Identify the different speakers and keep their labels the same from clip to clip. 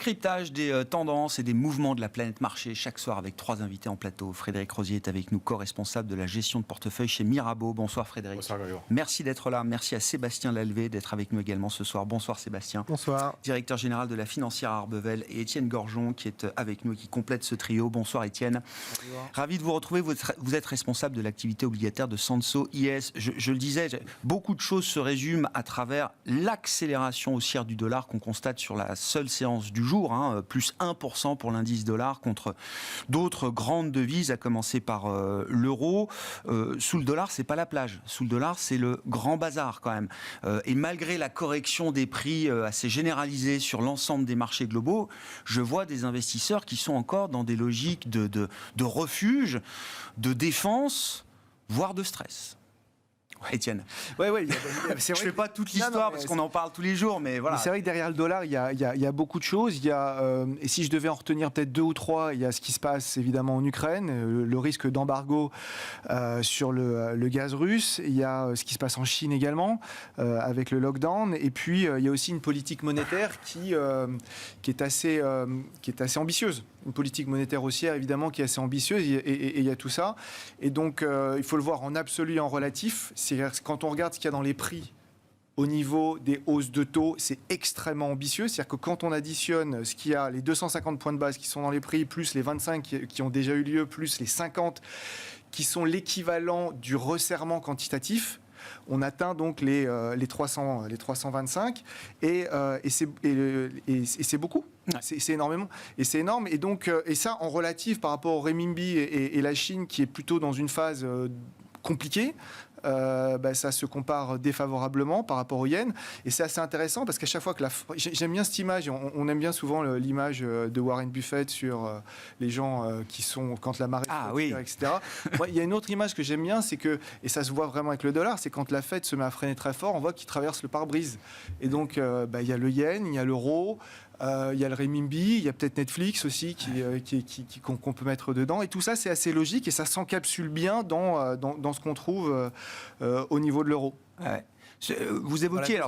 Speaker 1: décryptage des tendances et des mouvements de la planète marché chaque soir avec 3 invités en plateau. Frédéric Rosier est avec nous, co-responsable de la gestion de portefeuille chez Mirabeau. Bonsoir Frédéric.
Speaker 2: Bonsoir Grégoire.
Speaker 1: Merci d'être là. Merci à Sébastien Lalvé d'être avec nous également ce soir. Bonsoir Sébastien.
Speaker 3: Bonsoir.
Speaker 1: Directeur général de la financière Arbevel, et Étienne Gorgeon qui est avec nous et qui complète ce trio. Bonsoir Étienne. Bonjour. Ravi de vous retrouver. Vous êtes responsable de l'activité obligataire de Sansot IS. Je le disais, beaucoup de choses se résument à travers l'accélération haussière du dollar qu'on constate sur la seule séance du jour, plus 1% pour l'indice dollar contre d'autres grandes devises, à commencer par l'euro. Sous le dollar, c'est pas la plage. Sous le dollar, c'est le grand bazar quand même. Et malgré la correction des prix assez généralisée sur l'ensemble des marchés globaux, je vois des investisseurs qui sont encore dans des logiques de refuge, de défense, voire de stress. Étienne.
Speaker 3: Ouais,
Speaker 1: je ne fais pas toute l'histoire parce qu'on en parle tous les jours, mais voilà.
Speaker 3: Mais c'est vrai que derrière le dollar, il y a beaucoup de choses. Et si je devais en retenir peut-être 2 ou 3, il y a ce qui se passe évidemment en Ukraine, le risque d'embargo sur le gaz russe. Il y a ce qui se passe en Chine également, avec le lockdown. Et puis, il y a aussi une politique monétaire qui est assez ambitieuse. Une politique monétaire haussière, évidemment, qui est assez ambitieuse. Et il y a tout ça. Et donc, il faut le voir en absolu et en relatif. C'est-à-dire que quand on regarde ce qu'il y a dans les prix au niveau des hausses de taux, c'est extrêmement ambitieux. C'est-à-dire que quand on additionne ce qu'il y a, les 250 points de base qui sont dans les prix, plus les 25 qui ont déjà eu lieu, plus les 50 qui sont l'équivalent du resserrement quantitatif, on atteint donc les 325 et c'est beaucoup. Ouais. C'est énormément. Et c'est énorme. Et donc, et ça, en relatif par rapport au renminbi et la Chine, qui est plutôt dans une phase compliquée, ça se compare défavorablement par rapport au yen. Et c'est assez intéressant parce qu'à chaque fois que j'aime bien cette image, on aime bien souvent l'image de Warren Buffett sur les gens qui sont quand la marée etc. Moi, il y a une autre image que j'aime bien, c'est que, et ça se voit vraiment avec le dollar, c'est quand la Fed se met à freiner très fort, on voit qu'il traverse le pare-brise. Et donc, il y a le yen, il y a l'euro, il y a le renminbi, il y a peut-être Netflix aussi qu'on peut mettre dedans. Et tout ça, c'est assez logique et ça s'encapsule bien dans ce qu'on trouve au niveau de l'euro.
Speaker 1: Ouais. Vous évoquiez,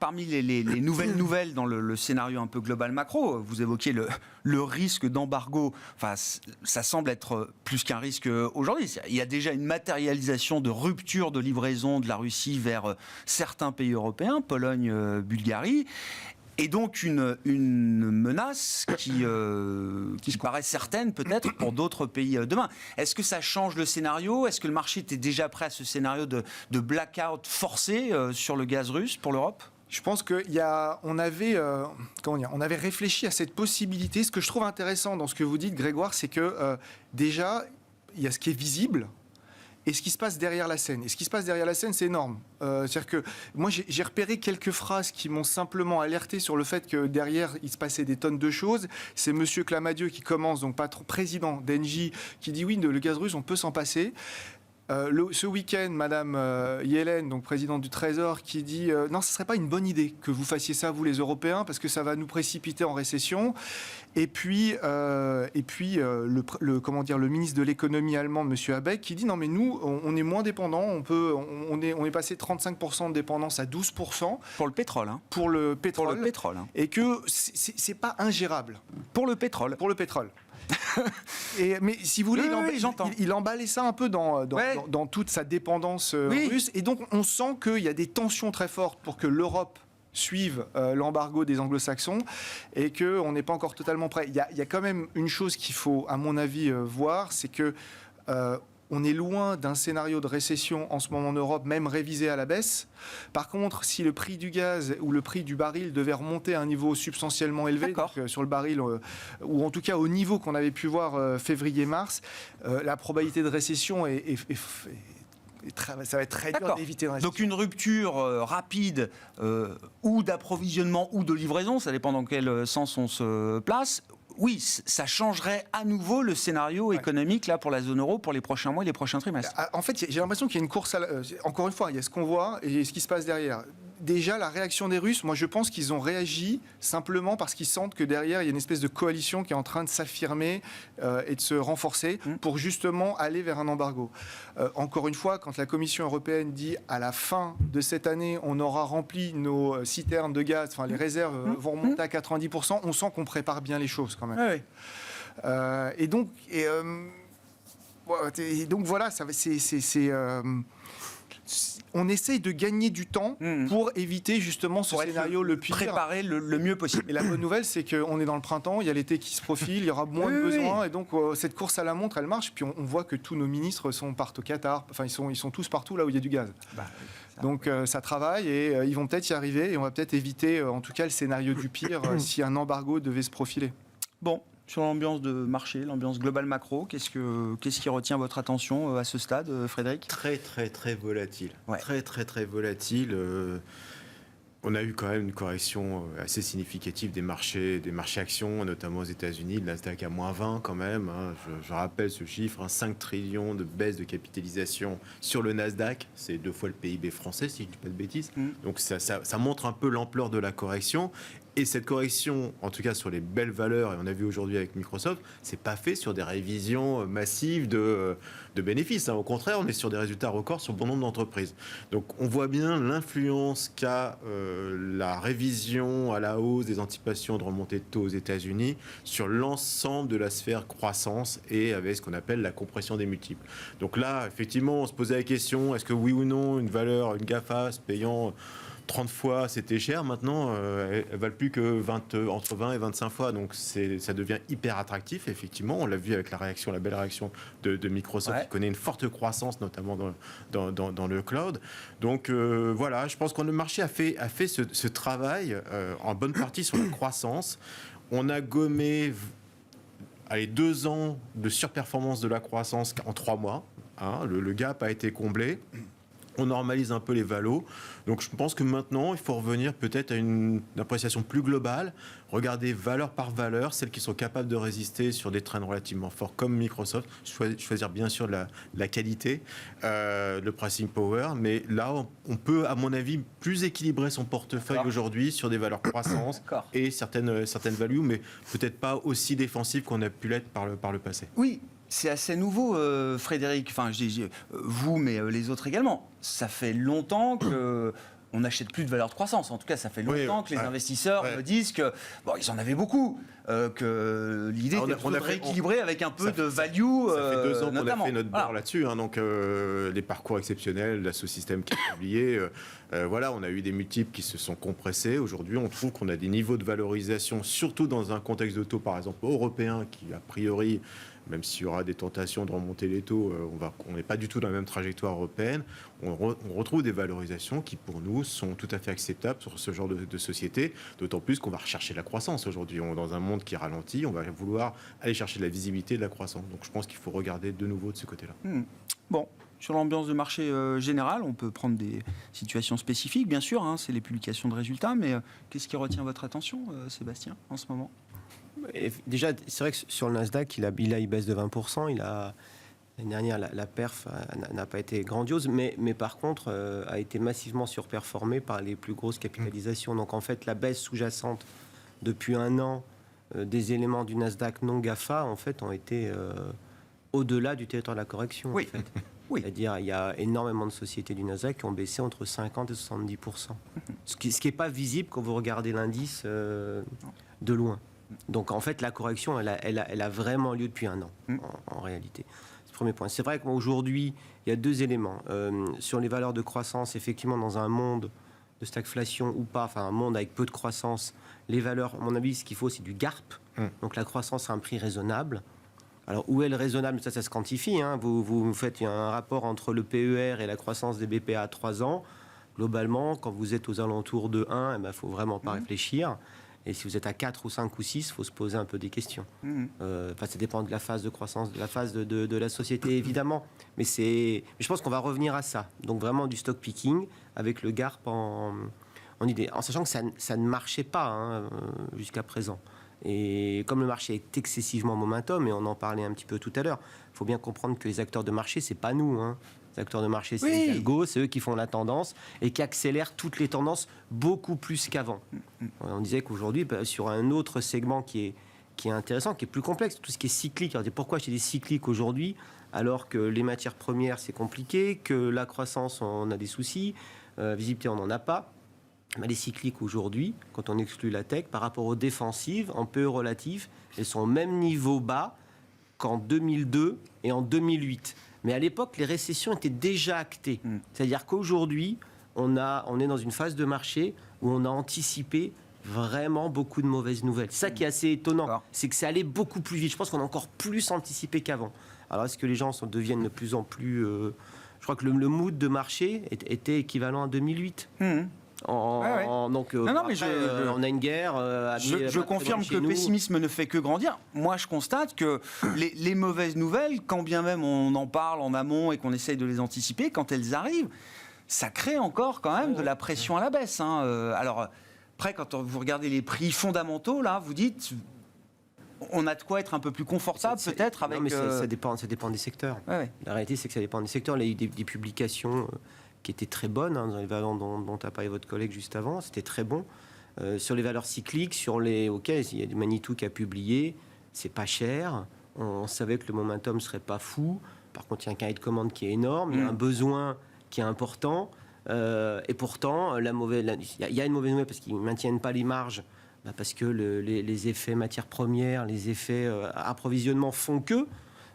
Speaker 1: parmi les nouvelles dans le scénario un peu global macro, vous évoquiez le risque d'embargo. Enfin, ça semble être plus qu'un risque aujourd'hui. Il y a déjà une matérialisation de rupture de livraison de la Russie vers certains pays européens, Pologne, Bulgarie. Et donc une menace qui paraît certaine peut-être pour d'autres pays demain. Est-ce que ça change le scénario ? Est-ce que le marché était déjà prêt à ce scénario de blackout forcé sur le gaz russe pour l'Europe ?
Speaker 3: Je pense qu'on avait réfléchi à cette possibilité. Ce que je trouve intéressant dans ce que vous dites, Grégoire, c'est que déjà, il y a ce qui est visible et ce qui se passe derrière la scène. Et ce qui se passe derrière la scène, c'est énorme. C'est-à-dire que moi, j'ai repéré quelques phrases qui m'ont simplement alerté sur le fait que derrière, il se passait des tonnes de choses. C'est Monsieur Clamadieu qui commence, donc président d'Engie, qui dit oui, le gaz russe, on peut s'en passer. Ce week-end, Madame Yellen, donc présidente du Trésor, qui dit non, ce ne serait pas une bonne idée que vous fassiez ça, vous les Européens, parce que ça va nous précipiter en récession. Et puis le ministre de l'économie allemand, Monsieur Habeck, qui dit non, mais nous, on est moins dépendants, on est passé de 35% de dépendance à 12%.
Speaker 1: Pour le pétrole.
Speaker 3: Pour le pétrole. Et que c'est pas ingérable.
Speaker 1: Pour le pétrole.
Speaker 3: Mais si vous voulez, il emballait ça un peu dans toute sa dépendance russe. Et donc, on sent qu'il y a des tensions très fortes pour que l'Europe suive l'embargo des anglo-saxons et qu'on n'est pas encore totalement prêt. Il y a quand même une chose qu'il faut, à mon avis, voir, c'est que on est loin d'un scénario de récession en ce moment en Europe, même révisé à la baisse. Par contre, si le prix du gaz ou le prix du baril devait remonter à un niveau substantiellement élevé, donc, sur le baril, ou en tout cas au niveau qu'on avait pu voir février-mars, la probabilité de récession ça va être très dur d'éviter une récession.
Speaker 1: Donc une rupture rapide ou d'approvisionnement ou de livraison, ça dépend dans quel sens on se place. Oui, ça changerait à nouveau le scénario économique là, pour la zone euro pour les prochains mois et les prochains trimestres.
Speaker 3: En fait, j'ai l'impression qu'il y a une course encore une fois, il y a ce qu'on voit et ce qui se passe derrière. déjà, la réaction des Russes, moi je pense qu'ils ont réagi simplement parce qu'ils sentent que derrière, il y a une espèce de coalition qui est en train de s'affirmer et de se renforcer pour justement aller vers un embargo. Encore une fois, quand la Commission européenne dit à la fin de cette année, on aura rempli nos citernes de gaz, enfin les réserves vont remonter à 90%, on sent qu'on prépare bien les choses quand même.
Speaker 1: Ah oui.
Speaker 3: Et donc voilà, on essaye de gagner du temps pour éviter justement ce scénario le pire.
Speaker 1: Préparer le mieux possible.
Speaker 3: Et la bonne nouvelle, c'est qu'on est dans le printemps, il y a l'été qui se profile, il y aura moins de besoins. Et donc, cette course à la montre, elle marche. Puis, on voit que tous nos ministres partent au Qatar. Enfin, ils sont tous partout là où il y a du gaz. Donc, ça travaille et ils vont peut-être y arriver. Et on va peut-être éviter, en tout cas, le scénario du pire si un embargo devait se profiler.
Speaker 1: Bon. Sur l'ambiance de marché, l'ambiance globale macro, qu'est-ce qui retient votre attention à ce stade, Frédéric ?
Speaker 2: Très, très, très volatile.
Speaker 1: Ouais.
Speaker 2: Très, très, très volatile. On a eu quand même une correction assez significative des marchés actions, notamment aux États-Unis. Le Nasdaq à moins 20 quand même. Je rappelle ce chiffre, 5 trillions de baisse de capitalisation sur le Nasdaq. C'est 2 fois le PIB français, si je ne dis pas de bêtises. Donc ça montre un peu l'ampleur de la correction. Et cette correction, en tout cas sur les belles valeurs, et on a vu aujourd'hui avec Microsoft, c'est pas fait sur des révisions massives de bénéfices. Au contraire, on est sur des résultats records sur bon nombre d'entreprises. Donc on voit bien l'influence qu'a la révision à la hausse des anticipations de remontée de taux aux États-Unis sur l'ensemble de la sphère croissance et avec ce qu'on appelle la compression des multiples. Donc là, effectivement, on se posait la question, est-ce que oui ou non, une valeur, une GAFA se payant 30 fois, c'était cher. Maintenant, elles ne valent plus que entre 20 et 25 fois. Donc, ça devient hyper attractif. Effectivement, on l'a vu avec la belle réaction de Microsoft, qui connaît une forte croissance, notamment dans le cloud. Donc, voilà, je pense que le marché a fait ce travail en bonne partie sur la croissance. On a gommé 2 ans de surperformance de la croissance en 3 mois. Le gap a été comblé. On normalise un peu les valos. Donc je pense que maintenant, il faut revenir peut-être à une appréciation plus globale, regarder valeur par valeur, celles qui sont capables de résister sur des trends relativement forts comme Microsoft, choisir bien sûr la qualité, le pricing power, mais là, on peut, à mon avis, plus équilibrer son portefeuille aujourd'hui sur des valeurs croissance et certaines values, mais peut-être pas aussi défensives qu'on a pu l'être par le passé.
Speaker 1: Oui. C'est assez nouveau, Frédéric. Enfin, je dis vous, mais les autres également. Ça fait longtemps qu'on n'achète plus de valeur de croissance. En tout cas, ça fait longtemps que les investisseurs me disent que ils en avaient beaucoup. Que l'idée était de rééquilibrer avec un peu de value.
Speaker 2: Ça fait 2 ans qu'on
Speaker 1: notamment.
Speaker 2: a fait notre beurre là-dessus. Donc, les parcours exceptionnels, l'Asso-Système qui est publié. Voilà, on a eu des multiples qui se sont compressés. Aujourd'hui, on trouve qu'on a des niveaux de valorisation, surtout dans un contexte de taux, par exemple, européen, qui, a priori, même s'il y aura des tentations de remonter les taux, on n'est pas du tout dans la même trajectoire européenne. On retrouve des valorisations qui, pour nous, sont tout à fait acceptables sur ce genre de société, d'autant plus qu'on va rechercher la croissance aujourd'hui. Dans un monde qui ralentit, on va vouloir aller chercher de la visibilité et de la croissance. Donc je pense qu'il faut regarder de nouveau de ce côté-là.
Speaker 1: Bon. Sur l'ambiance de marché générale, on peut prendre des situations spécifiques, bien sûr, c'est les publications de résultats, mais qu'est-ce qui retient votre attention, Sébastien, en ce moment ?
Speaker 4: Et déjà, c'est vrai que sur le Nasdaq, il baisse de 20%. L'année dernière, la perf n'a pas été grandiose, mais par contre, a été massivement surperformée par les plus grosses capitalisations. Donc en fait, la baisse sous-jacente depuis 1 an des éléments du Nasdaq non GAFA, en fait, ont été au-delà du territoire de la correction.
Speaker 1: Oui.
Speaker 4: En fait.
Speaker 1: Oui.
Speaker 4: C'est-à-dire, il y a énormément de sociétés du Nasdaq qui ont baissé entre 50 et 70%. Ce qui n'est pas visible quand vous regardez l'indice de loin. Donc en fait, la correction, elle a vraiment lieu depuis 1 an, en réalité. C'est le premier point. C'est vrai qu'aujourd'hui, il y a 2 éléments. Sur les valeurs de croissance, effectivement, dans un monde de stagflation ou pas, enfin un monde avec peu de croissance, les valeurs, à mon avis, ce qu'il faut, c'est du GARP. Donc la croissance à un prix raisonnable. Alors où est le raisonnable ? Ça se quantifie. Vous faites un rapport entre le PER et la croissance des BPA à 3 ans. Globalement, quand vous êtes aux alentours de 1, il ne faut vraiment pas réfléchir. Et si vous êtes à 4 ou 5 ou 6, il faut se poser un peu des questions. Ça dépend de la phase de croissance, de la phase de la société, évidemment. Mais je pense qu'on va revenir à ça. Donc vraiment du stock picking avec le GARP en idée. En sachant que ça ne marchait pas jusqu'à présent. Et comme le marché est excessivement momentum, et on en parlait un petit peu tout à l'heure, il faut bien comprendre que les acteurs de marché, c'est pas nous. Les acteurs de marché, c'est les algos, c'est eux qui font la tendance et qui accélèrent toutes les tendances beaucoup plus qu'avant. On disait qu'aujourd'hui, sur un autre segment qui est intéressant, qui est plus complexe, tout ce qui est cyclique. Alors, pourquoi acheter des cycliques aujourd'hui alors que les matières premières, c'est compliqué, que la croissance, on a des soucis, visibilité, on n'en a pas. Les cycliques aujourd'hui, quand on exclut la tech, par rapport aux défensives, en PE relatif, elles sont au même niveau bas qu'en 2002 et en 2008. Mais à l'époque, les récessions étaient déjà actées. C'est-à-dire qu'aujourd'hui, on est dans une phase de marché où on a anticipé vraiment beaucoup de mauvaises nouvelles. C'est ça qui est assez étonnant, c'est que c'est allé beaucoup plus vite. Je pense qu'on a encore plus anticipé qu'avant. Alors, est-ce que les gens deviennent de plus en plus... je crois que le mood de marché était équivalent à 2008. Donc,
Speaker 1: non, mais
Speaker 4: on a une guerre.
Speaker 1: Je confirme que le pessimisme ne fait que grandir. Moi, je constate que les mauvaises nouvelles, quand bien même on en parle en amont et qu'on essaye de les anticiper, quand elles arrivent, ça crée encore quand même de la pression à la baisse. Alors, après, quand vous regardez les prix fondamentaux, là, vous dites... On a de quoi être un peu plus confortable, peut-être avec...
Speaker 4: Non, mais ça dépend des secteurs.
Speaker 1: Ouais.
Speaker 4: La réalité, c'est que ça dépend des secteurs. Il y a eu des publications qui étaient très bonnes, dans les valeurs dont a parlé votre collègue juste avant. C'était très bon. Sur les valeurs cycliques, il y a du Manitou qui a publié. C'est pas cher. On savait que le momentum serait pas fou. Par contre, il y a un carré de commande qui est énorme. Il y a un besoin qui est important. Et pourtant, il y a une mauvaise nouvelle parce qu'ils ne maintiennent pas les marges. Parce que les effets matières premières, les effets approvisionnement font que,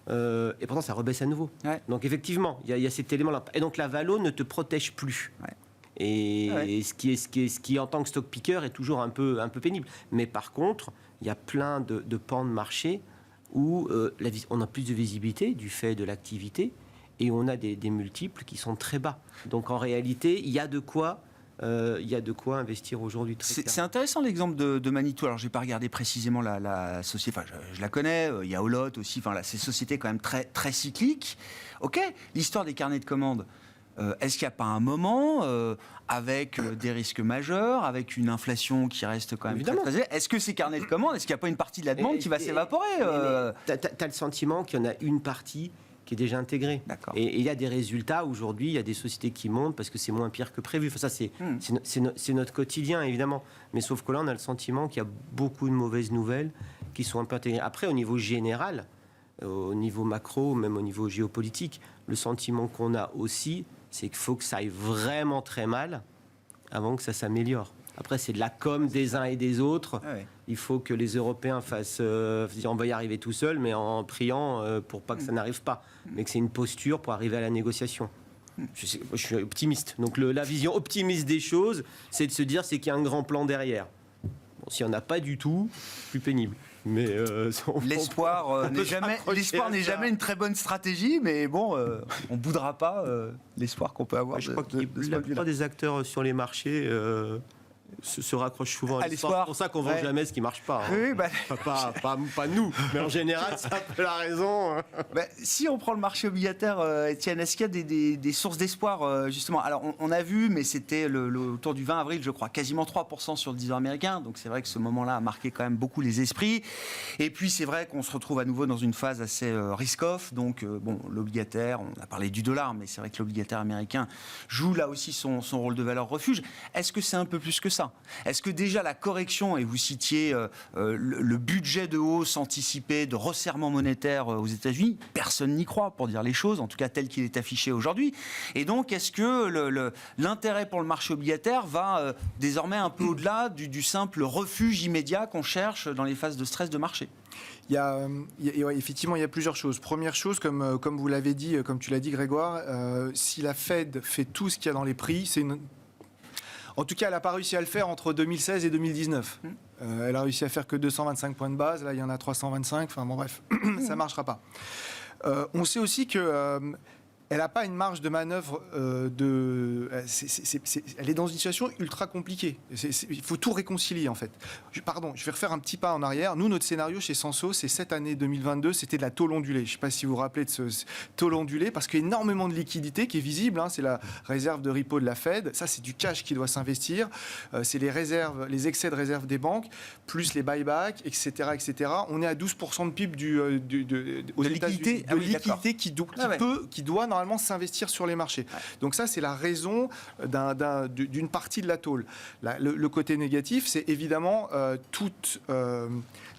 Speaker 4: et pourtant ça rebaisse à nouveau. Ouais. Donc effectivement, il y a cet élément-là. Et donc la valo ne te protège plus. Ouais. Et ce qui en tant que stock picker est toujours un peu pénible. Mais par contre, il y a plein de pans de marché où on a plus de visibilité du fait de l'activité et on a des multiples qui sont très bas. Donc en réalité, il y a de quoi investir aujourd'hui.
Speaker 1: C'est intéressant l'exemple de Manitou. Alors, je n'ai pas regardé précisément la société. Enfin, je la connais. Il y a Olot aussi. Enfin, ces sociétés quand même très, très cycliques. OK. L'histoire des carnets de commandes. Est-ce qu'il n'y a pas un moment, avec des risques majeurs, avec une inflation qui reste quand même très élevée, est-ce que ces carnets de commandes, est-ce qu'il n'y a pas une partie de la demande qui va s'évaporer
Speaker 4: Tu as le sentiment qu'il y en a une partie qui est déjà intégré. Et il y a des résultats aujourd'hui, il y a des sociétés qui montent parce que c'est moins pire que prévu. Enfin, ça, c'est notre quotidien, évidemment. Mais sauf que là, on a le sentiment qu'il y a beaucoup de mauvaises nouvelles qui sont un peu intégrées. Après, au niveau général, au niveau macro, même au niveau géopolitique, le sentiment qu'on a aussi, c'est qu'il faut que ça aille vraiment très mal avant que ça s'améliore. Après, c'est de la com des uns et des autres. Il faut que les Européens fassent... on va y arriver tout seul, mais en priant pour pas que ça n'arrive pas. Mais que c'est une posture pour arriver à la négociation. Je suis optimiste. Donc la vision optimiste des choses, c'est de se dire c'est qu'il y a un grand plan derrière. Bon, s'il n'y en a pas du tout, plus pénible. Mais
Speaker 1: l'espoir n'est jamais une très bonne stratégie, mais bon, on ne boudera pas l'espoir qu'on peut avoir.
Speaker 4: Je crois que la plupart des acteurs sur les marchés... se raccroche souvent à l'espoir. C'est pour ça qu'on ne vend jamais ce qui ne marche pas.
Speaker 1: Oui,
Speaker 4: pas nous, mais en général, c'est un peu la raison.
Speaker 1: Si on prend le marché obligataire, Étienne, est-ce qu'il y a des sources d'espoir, justement? Alors, on a vu, mais c'était autour du 20 avril, je crois, quasiment 3% sur le 10 ans américain. Donc, c'est vrai que ce moment-là a marqué quand même beaucoup les esprits. Et puis, c'est vrai qu'on se retrouve à nouveau dans une phase assez risk-off. Donc, l'obligataire, on a parlé du dollar, mais c'est vrai que l'obligataire américain joue là aussi son rôle de valeur refuge. Est-ce que c'est un peu plus que ça? Est-ce que déjà la correction, et vous citiez le budget de hausse anticipé de resserrement monétaire aux États-Unis, personne n'y croit pour dire les choses, en tout cas tel qu'il est affiché aujourd'hui. Et donc, est-ce que l'intérêt pour le marché obligataire va désormais un peu au-delà du simple refuge immédiat qu'on cherche dans les phases de stress de marché?
Speaker 3: Effectivement, il y a plusieurs choses. Première chose, comme vous l'avez dit, comme tu l'as dit Grégoire, si la Fed fait tout ce qu'il y a dans les prix, en tout cas, elle n'a pas réussi à le faire entre 2016 et 2019. Elle a réussi à faire que 225 points de base. Là, il y en a 325. Enfin, bon, bref, ça ne marchera pas. On sait aussi que elle n'a pas une marge de manœuvre elle est dans une situation ultra compliquée. Il faut tout réconcilier en fait. Je vais refaire un petit pas en arrière. Nous, notre scénario chez Sanso, c'est cette année 2022, c'était de la taux ondulée. Je ne sais pas si vous vous rappelez de ce taux ondulé, parce qu'il y a énormément de liquidités qui est visible. C'est la réserve de repo de la Fed. Ça, c'est du cash qui doit s'investir. C'est les réserves, les excès de réserve des banques, plus les buybacks, etc., etc. On est à 12% de PIB aux
Speaker 1: liquidité,
Speaker 3: liquidité qui doit normalement s'investir sur les marchés. Donc ça, c'est la raison d'une partie de la tôle. Le côté négatif, c'est évidemment toute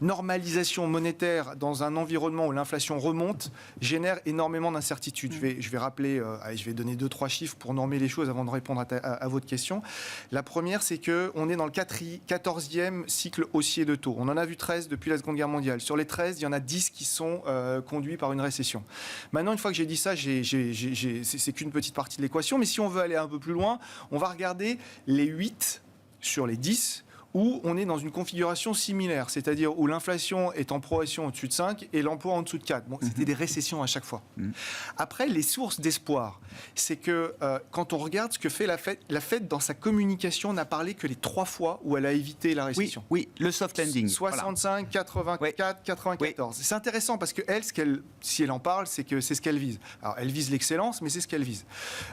Speaker 3: normalisation monétaire dans un environnement où l'inflation remonte génère énormément d'incertitudes. Je vais rappeler, je vais donner 2-3 chiffres pour normer les choses avant de répondre à votre question. La première, c'est qu'on est dans le 14e cycle haussier de taux. On en a vu 13 depuis la Seconde Guerre mondiale. Sur les 13, il y en a 10 qui sont conduits par une récession. Maintenant, une fois que j'ai dit ça, c'est qu'une petite partie de l'équation, mais si on veut aller un peu plus loin, on va regarder les 8 sur les 10 où on est dans une configuration similaire, c'est-à-dire où l'inflation est en progression au-dessus de 5 et l'emploi en dessous de 4. Bon, c'était des récessions à chaque fois. Après, les sources d'espoir, c'est que quand on regarde ce que fait la Fed dans sa communication, n'a parlé que les 3 fois où elle a évité la récession.
Speaker 1: Oui, le soft landing.
Speaker 3: 65, 84, 94. C'est intéressant parce que elle, si elle en parle, c'est ce qu'elle vise. Alors, elle vise l'excellence, mais c'est ce qu'elle vise.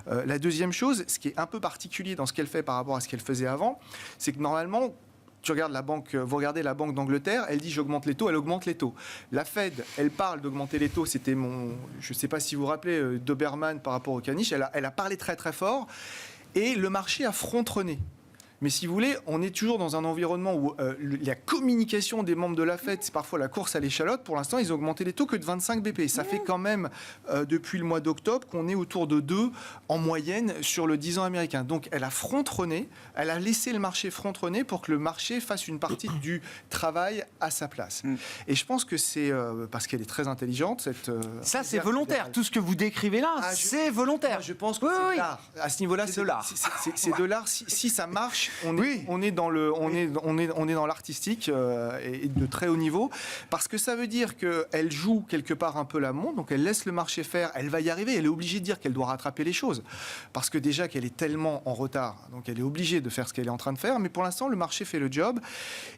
Speaker 3: La deuxième chose, ce qui est un peu particulier dans ce qu'elle fait par rapport à ce qu'elle faisait avant, c'est que normalement, vous regardez la Banque d'Angleterre, elle dit j'augmente les taux, elle augmente les taux. La Fed, elle parle d'augmenter les taux, c'était je ne sais pas si vous vous rappelez, Doberman par rapport au caniche, elle a parlé très très fort, et le marché a frontonné. Mais si vous voulez, on est toujours dans un environnement où la communication des membres de la Fed, c'est parfois la course à l'échalote. Pour l'instant, ils ont augmenté les taux que de 25 BP. Ça fait quand même, depuis le mois d'octobre, qu'on est autour de 2 en moyenne sur le 10 ans américain. Donc, elle a frontonné, elle a laissé le marché frontonner pour que le marché fasse une partie du travail à sa place. Et je pense que c'est parce qu'elle est très intelligente.
Speaker 1: Ça, c'est volontaire. Tout ce que vous décrivez là, c'est volontaire.
Speaker 3: Je pense que c'est de l'art. À ce niveau-là, c'est de l'art. C'est de l'art. Si ça marche, on est dans l'artistique et de très haut niveau, parce que ça veut dire qu'elle joue quelque part un peu la montre, donc elle laisse le marché faire, elle va y arriver, elle est obligée de dire qu'elle doit rattraper les choses, parce que déjà qu'elle est tellement en retard, donc elle est obligée de faire ce qu'elle est en train de faire, mais pour l'instant le marché fait le job.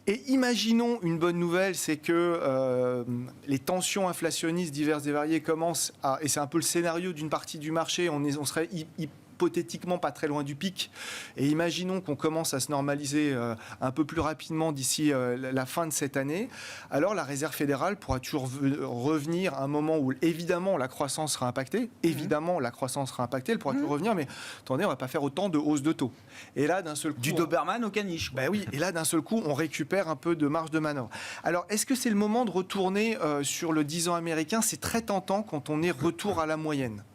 Speaker 3: Et imaginons une bonne nouvelle, c'est que les tensions inflationnistes diverses et variées commencent et c'est un peu le scénario d'une partie du marché, on serait hypothétiquement pas très loin du pic, et imaginons qu'on commence à se normaliser un peu plus rapidement d'ici la fin de cette année, alors la Réserve fédérale pourra toujours revenir à un moment où évidemment la croissance sera impactée, elle pourra toujours revenir, mais attendez, on va pas faire autant de hausses de taux. Et là, d'un seul coup...
Speaker 1: Du Doberman au caniche.
Speaker 3: Ben oui, et là, d'un seul coup, on récupère un peu de marge de manœuvre. Alors, est-ce que c'est le moment de retourner sur le 10 ans américain ? C'est très tentant quand on est retour à la moyenne.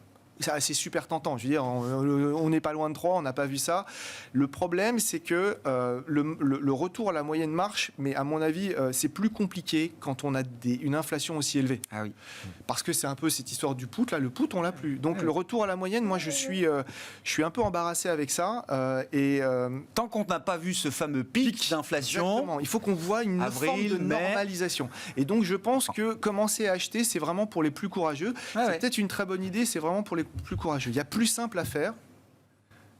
Speaker 3: C'est super tentant, je veux dire, on n'est pas loin de 3, on n'a pas vu ça. Le problème, c'est que le retour à la moyenne marche, mais à mon avis, c'est plus compliqué quand on a une inflation aussi élevée.
Speaker 1: Ah oui.
Speaker 3: Parce que c'est un peu cette histoire du put, là, le put, on l'a plus. Donc le retour à la moyenne, moi, je suis un peu embarrassé avec ça.
Speaker 1: Tant qu'on n'a pas vu ce fameux pic d'inflation...
Speaker 3: Exactement. Il faut qu'on voit une forme de normalisation. Et donc, je pense que commencer à acheter, c'est vraiment pour les plus courageux. C'est peut-être une très bonne idée, c'est vraiment pour les plus courageux. Il y a plus simple à faire.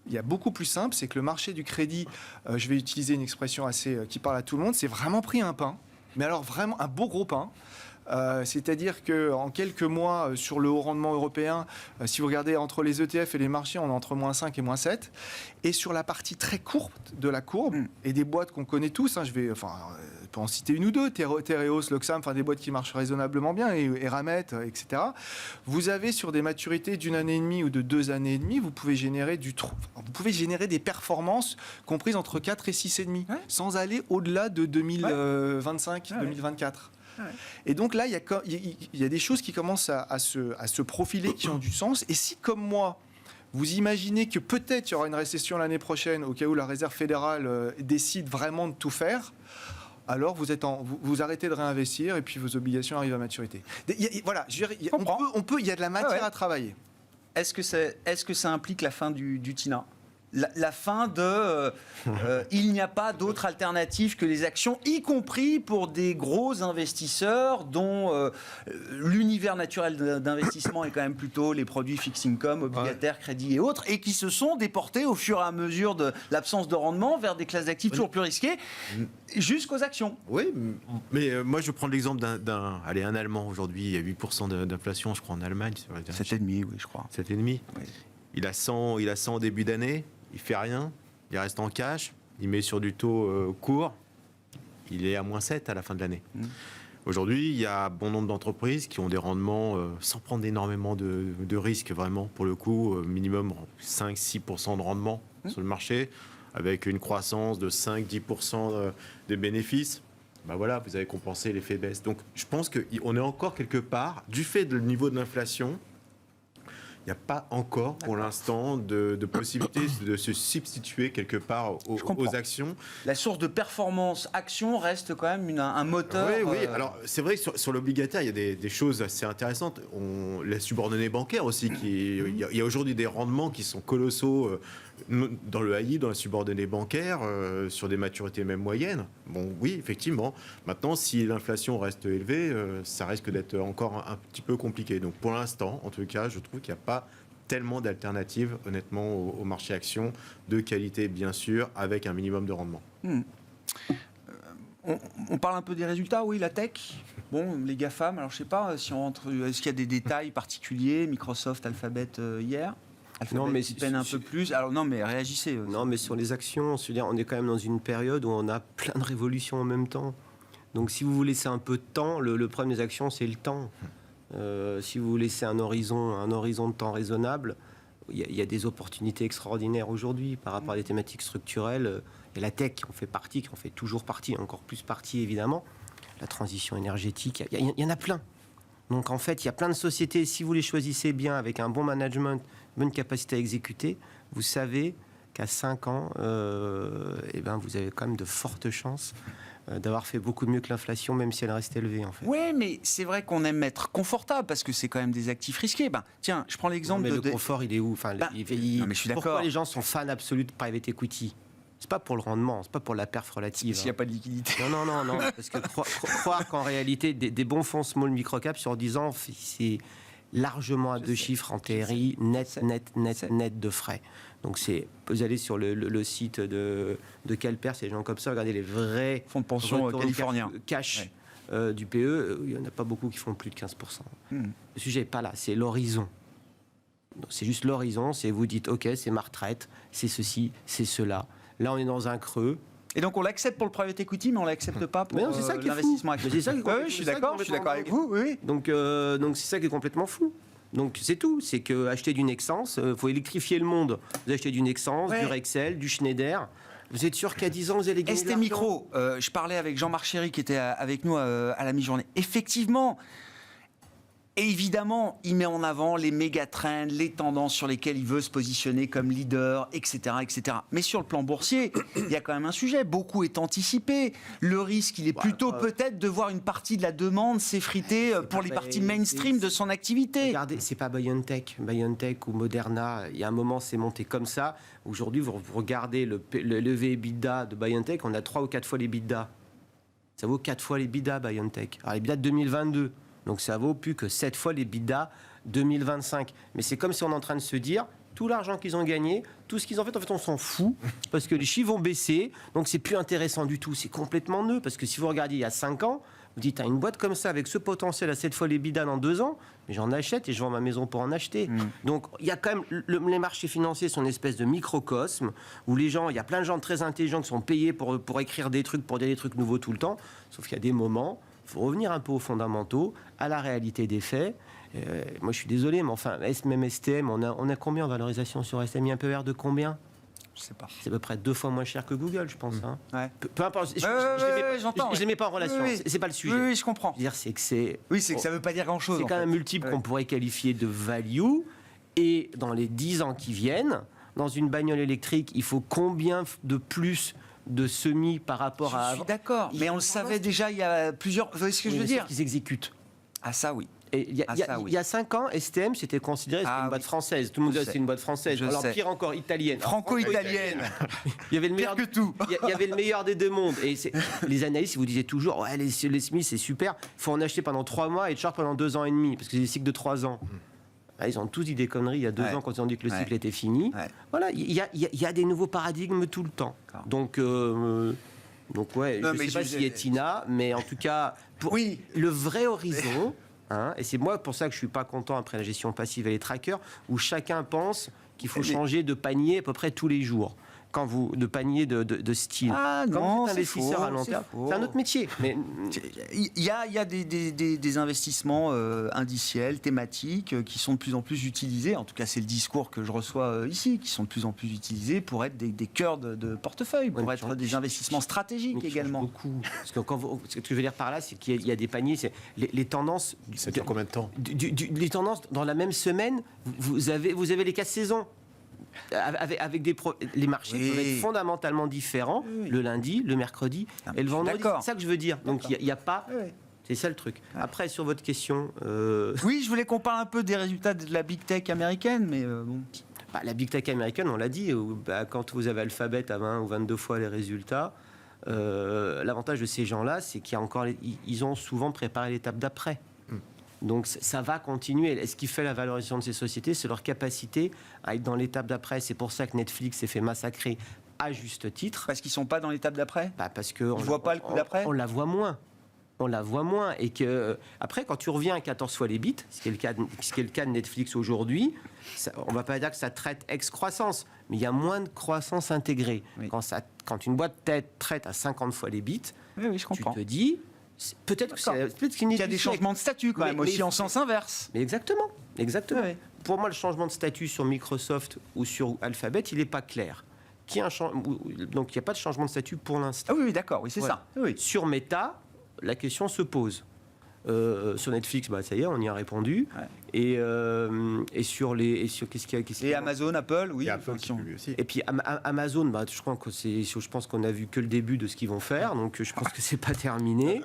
Speaker 3: Il y a beaucoup plus simple, c'est que le marché du crédit, je vais utiliser une expression qui parle à tout le monde, c'est vraiment pris un pain, mais alors vraiment un beau gros pain. C'est-à-dire qu'en quelques mois, sur le haut rendement européen, si vous regardez entre les ETF et les marchés, on est entre moins 5 et moins 7. Et sur la partie très courte de la courbe, et des boîtes qu'on connaît tous, je peux en citer une ou deux, Tereos, Loxam, des boîtes qui marchent raisonnablement bien, et Ramet, etc. Vous avez sur des maturités d'1 année et demie ou de 2 années et demie, vous pouvez générer des performances comprises entre 4 et 6,5, sans aller au-delà de 2025, 2024. Et donc là, il y a des choses qui commencent à se profiler, qui ont du sens. Et si, comme moi, vous imaginez que peut-être il y aura une récession l'année prochaine, au cas où la Réserve fédérale décide vraiment de tout faire, alors vous arrêtez de réinvestir et puis vos obligations arrivent à maturité. Voilà, il y a de la matière à travailler.
Speaker 1: Est-ce que ça implique la fin du TINA ? la fin de il n'y a pas d'autre alternative que les actions, y compris pour des gros investisseurs dont l'univers naturel d'investissement est quand même plutôt les produits fixed income, obligataires, crédits et autres, et qui se sont déportés au fur et à mesure de l'absence de rendement vers des classes d'actifs toujours plus risquées, jusqu'aux actions.
Speaker 2: Oui, mais moi je prends l'exemple d'un Allemand aujourd'hui, il y a 8% d'inflation je crois en Allemagne.
Speaker 1: 7,5, oui je crois.
Speaker 2: 7,5.
Speaker 1: Oui.
Speaker 2: Il a 100 au début d'année, il fait rien, il reste en cash, il met sur du taux court, il est à -7 à la fin de l'année. Aujourd'hui, il y a bon nombre d'entreprises qui ont des rendements sans prendre énormément de risques, vraiment, pour le coup, minimum 5-6% de rendement sur le marché, avec une croissance de 5-10% de bénéfices. Ben voilà, vous avez compensé l'effet baisse. Donc, je pense qu'on est encore quelque part, du fait du niveau de l'inflation, il n'y a pas encore, pour l'instant, de possibilité de se substituer quelque part aux actions.
Speaker 1: La source de performance action reste quand même un moteur.
Speaker 2: Oui. Alors, c'est vrai que sur l'obligataire, il y a des choses assez intéressantes. Les subordonnés bancaires aussi, il y a aujourd'hui des rendements qui sont colossaux dans le AI, dans la subordonnée bancaire, sur des maturités même moyennes. Bon, oui, effectivement. Maintenant, si l'inflation reste élevée, ça risque d'être encore un petit peu compliqué. Donc, pour l'instant, en tout cas, je trouve qu'il n'y a pas tellement d'alternatives, honnêtement, au marché action, de qualité, bien sûr, avec un minimum de rendement.
Speaker 1: On parle un peu des résultats, oui, la tech. Bon, les GAFAM, alors je ne sais pas si on rentre. Est-ce qu'il y a des détails particuliers, Microsoft, Alphabet hier
Speaker 4: Non, mais
Speaker 1: qui peine un peu plus. Alors non, mais réagissez.
Speaker 4: Non, mais sur les actions, on est quand même dans une période où on a plein de révolutions en même temps. Donc si vous vous laissez un peu de temps, le problème des actions, c'est le temps. Si vous vous laissez un horizon de temps raisonnable, il y a des opportunités extraordinaires aujourd'hui par rapport à des thématiques structurelles. Et la tech qui en fait toujours partie, encore plus partie évidemment. La transition énergétique, il y en a plein. Donc en fait, il y a plein de sociétés, si vous les choisissez bien, avec un bon management, bonne capacité à exécuter, vous savez qu'à 5 ans, vous avez quand même de fortes chances d'avoir fait beaucoup mieux que l'inflation, même si elle reste élevée en fait.
Speaker 1: Oui, mais c'est vrai qu'on aime être confortable parce que c'est quand même des actifs risqués. Tiens, je prends l'exemple
Speaker 4: mais le confort, il est où
Speaker 1: non, mais je suis d'accord.
Speaker 4: Pourquoi les gens sont fans absolus de private equity ? C'est pas pour le rendement, c'est pas pour la perf relative.
Speaker 1: S'il n'y a pas de liquidité.
Speaker 4: Non, parce que croire qu'en réalité, des bons fonds small micro-cap sur 10 ans, c'est largement à 2 chiffres en TRI, net de frais. Donc vous allez sur le site de Calper, ces gens comme ça, regardez les vrais
Speaker 1: fonds de pension californiens.
Speaker 4: Cash du PE, il n'y en a pas beaucoup qui font plus de 15%. Le sujet n'est pas là, c'est l'horizon. C'est juste l'horizon, c'est vous dites, ok, c'est ma retraite, c'est ceci, c'est cela. Là, on est dans un creux.
Speaker 1: Et donc, on l'accepte pour le private equity, mais on ne l'accepte pas pour
Speaker 4: l'investissement actif.
Speaker 1: Je suis d'accord avec vous. Oui.
Speaker 4: Donc, c'est ça qui est complètement fou. Donc, c'est tout. C'est qu'acheter du Nexens, il faut électrifier le monde. Vous achetez du Nexens, du Rexel, du Schneider. Vous êtes sûr qu'à 10 ans, vous allez gagner de l'argent ?
Speaker 1: ST Micro, je parlais avec Jean-Marc Chéry qui était avec nous à la mi-journée. Effectivement. Et évidemment, il met en avant les méga trends, les tendances sur lesquelles il veut se positionner comme leader, etc., etc. Mais sur le plan boursier, il y a quand même un sujet. Beaucoup est anticipé. Le risque, il est plutôt peut-être de voir une partie de la demande s'effriter pour les parties mainstream de son activité.
Speaker 4: Regardez, c'est pas BioNTech ou Moderna. Il y a un moment, c'est monté comme ça. Aujourd'hui, vous regardez le EV/EBITDA de BioNTech, on a 3 ou 4 fois les EBITDA. Ça vaut 4 fois les EBITDA, BioNTech. Alors, les EBITDA de 2022. Donc ça vaut plus que 7 fois les EBITDA 2025. Mais c'est comme si on est en train de se dire, tout l'argent qu'ils ont gagné, tout ce qu'ils ont fait, en fait, on s'en fout, parce que les chiffres vont baisser, donc c'est plus intéressant du tout. C'est complètement nœud, parce que si vous regardez il y a 5 ans, vous dites, une boîte comme ça, avec ce potentiel à 7 fois les EBITDA dans 2 ans, mais j'en achète et je vends ma maison pour en acheter. Donc il y a quand même, les marchés financiers sont une espèce de microcosme, où les gens, il y a plein de gens très intelligents qui sont payés pour écrire des trucs, pour dire des trucs nouveaux tout le temps, sauf qu'il y a des moments... Il faut revenir un peu aux fondamentaux, à la réalité des faits. Moi, je suis désolé, mais enfin, même STM, on a combien en valorisation sur STM ? Un PER de combien ?
Speaker 1: Je sais pas.
Speaker 4: C'est à peu près 2 fois moins cher que Google, je pense.
Speaker 1: Ouais.
Speaker 4: Peu importe.
Speaker 1: J'entends.
Speaker 4: Je les mets pas en relation. C'est pas le sujet.
Speaker 1: Oui, je comprends.
Speaker 4: C'est que c'est.
Speaker 1: Oui, c'est que ça veut pas dire grand-chose.
Speaker 4: C'est quand même un multiple qu'on pourrait qualifier de value. Et dans les 10 ans qui viennent, dans une bagnole électrique, il faut combien de plus de semis par rapport à...
Speaker 1: Je suis d'accord, mais on le savait déjà il y a plusieurs... Vous voyez ce que je veux dire ?
Speaker 4: Qu'ils exécutent.
Speaker 1: Ah ça, oui.
Speaker 4: Et il y a 5 ans, STM, c'était considéré comme une boîte française. Tout le monde disait c'est une boîte française. Alors pire encore, italienne.
Speaker 1: Franco-italienne.
Speaker 4: Il y avait le meilleur,
Speaker 1: Pire que tout.
Speaker 4: Il y avait le meilleur des deux mondes. Et les analystes vous disaient toujours, ouais, les Smiths, c'est super. Il faut en acheter pendant 3 mois et Sharp pendant 2 ans et demi, parce que c'est des cycles de 3 ans. Ah, ils ont tous dit des conneries il y a 2 ans quand ils ont dit que le cycle était fini.
Speaker 1: Ouais.
Speaker 4: Voilà, il y a des nouveaux paradigmes tout le temps. Donc ouais,
Speaker 1: Non,
Speaker 4: je ne sais pas s'il y a Tina, mais en tout cas, pour le vrai horizon, et c'est moi pour ça que je ne suis pas content après la gestion passive et les trackers, où chacun pense qu'il faut changer de panier à peu près tous les jours. De panier de style. Quand vous êtes investisseur à long terme, c'est un autre métier. Mais
Speaker 1: il y a des investissements indiciels, thématiques, qui sont de plus en plus utilisés. En tout cas, c'est le discours que je reçois ici, qui sont de plus en plus utilisés pour être des cœurs de portefeuille, pour être des investissements stratégiques également.
Speaker 4: Beaucoup. Parce que ce que je veux dire par là, c'est qu'il y a des paniers. C'est les tendances.
Speaker 2: Ça dure combien de temps?
Speaker 4: Les tendances dans la même semaine, vous avez les 4 saisons. Avec les marchés peuvent être fondamentalement différents le lundi, le mercredi et le vendredi. C'est ça que je veux dire. Donc il n'y a pas. C'est ça le truc. Après, sur votre question.
Speaker 1: Oui, je voulais qu'on parle un peu des résultats de la big tech américaine, mais bon.
Speaker 4: La big tech américaine, on l'a dit, quand vous avez Alphabet à 20 ou 22 fois les résultats, l'avantage de ces gens-là, c'est qu'ils ont souvent préparé l'étape d'après. Donc ça va continuer. Et ce qui fait la valorisation de ces sociétés, c'est leur capacité à être dans l'étape d'après. C'est pour ça que Netflix s'est fait massacrer à juste titre.
Speaker 1: Parce qu'ils ne sont pas dans l'étape d'après.
Speaker 4: Parce que
Speaker 1: on ne voit pas le coup d'après.
Speaker 4: On la voit moins. Et que après, quand tu reviens à 14 fois les bits, ce qui est le cas de Netflix aujourd'hui, on ne va pas dire que ça traite ex-croissance, mais il y a moins de croissance intégrée. Oui. Quand une boîte traite à 50 fois les bits,
Speaker 1: je comprends.
Speaker 4: Tu te dis... Peut-être qu'il
Speaker 1: y a des changements de statut quand même aussi en sens inverse.
Speaker 4: Mais exactement. Oui. Pour moi, le changement de statut sur Microsoft ou sur Alphabet, il n'est pas clair. Donc il n'y a pas de changement de statut pour l'instant.
Speaker 1: Ah oui, d'accord, c'est ça. Oui.
Speaker 4: Sur Meta, la question se pose. Sur Netflix, ça y est, on y a répondu. Ouais. Et sur qu'est-ce qu'il y a,
Speaker 1: et Amazon, Apple, oui.
Speaker 2: Et Apple aussi.
Speaker 4: Et puis Amazon, je pense qu'on a vu que le début de ce qu'ils vont faire, donc je pense que c'est pas terminé.